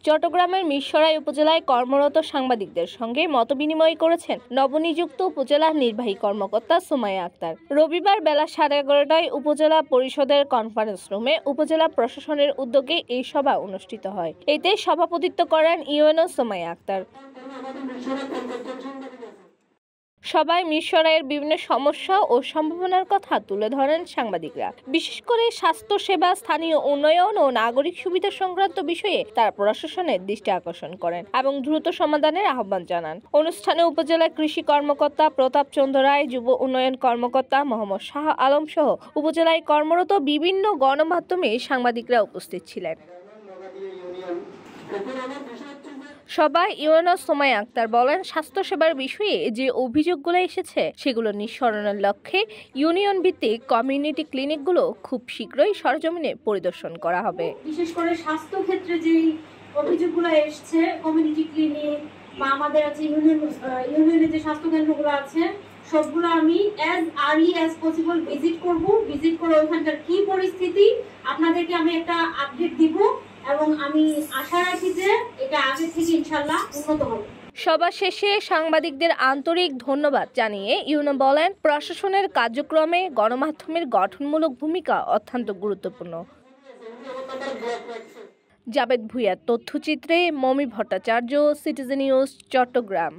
চট্টগ্রামের মিরসরাই উপজেলায় কর্মরত সাংবাদিকদের সঙ্গে মতবিনিময় করেছেন নবনিযুক্ত উপজেলা নির্বাহী কর্মকর্তা সুমাইয়া আক্তার। রবিবার বেলা 11:30টায় উপজেলা পরিষদের কনফারেন্স রুমে উপজেলা প্রশাসনের উদ্যোগে এই সভা অনুষ্ঠিত হয়। এতে সভাপতিত্ব করেন ইউএনও সুমাইয়া আক্তার। সবাই মিরসরাইয়ের বিভিন্ন সমস্যা ও সম্ভাবনার কথা তুলে ধরেন সাংবাদিকরা। বিশেষ করে স্বাস্থ্যসেবা, স্থানীয় উন্নয়ন ও নাগরিক সুবিধা সংক্রান্ত বিষয়ে তারা প্রশাসনের দৃষ্টি আকর্ষণ করেন এবং দ্রুত সমাধানের আহ্বান জানান। অনুষ্ঠানে উপজেলা কৃষি কর্মকর্তা প্রতাপ চন্দ্র রায়, যুব উন্নয়ন কর্মকর্তা মোহাম্মদ শাহ আলম সহ উপজেলায় কর্মরত বিভিন্ন গণমাধ্যমে সাংবাদিকরা উপস্থিত ছিলেন। সবাই ইউএনও সুমাইয়া আক্তার বলেন, স্বাস্থ্যসেবার বিষয়ে যে অভিযোগগুলো এসেছে সেগুলো নিঃসরণের লক্ষ্যে ইউনিয়ন ভিত্তিক কমিউনিটি ক্লিনিকগুলো খুব শীঘ্রই সরজমিনে পরিদর্শন করা হবে। বিশেষ করে স্বাস্থ্য ক্ষেত্রে যে অভিযোগগুলো এসেছে, কমিউনিটি ক্লিনিক বা আমাদের আছে ইউনিয়নে যে স্বাস্থ্য কেন্দ্রগুলো আছে, সবগুলো আমি as early as possible visit করে ওখানকার কি পরিস্থিতি আপনাদেরকে আমি একটা আপডেট দিব এবং আমি আশা রাখি যে এটা আগে থেকে ইনশাআল্লাহ উন্নত হবে। সভা শেষে সাংবাদিকদের আন্তরিক ধন্যবাদ জানিয়ে ইউএনও বলেন, প্রশাসনের কার্যক্রমে গণমাধ্যমের গঠনমূলক ভূমিকা অত্যন্ত গুরুত্বপূর্ণ। জাবেদ ভুঁইয়ার তথ্যচিত্রে মমি ভট্টাচার্য, সিটিজেন নিউজ, চট্টগ্রাম।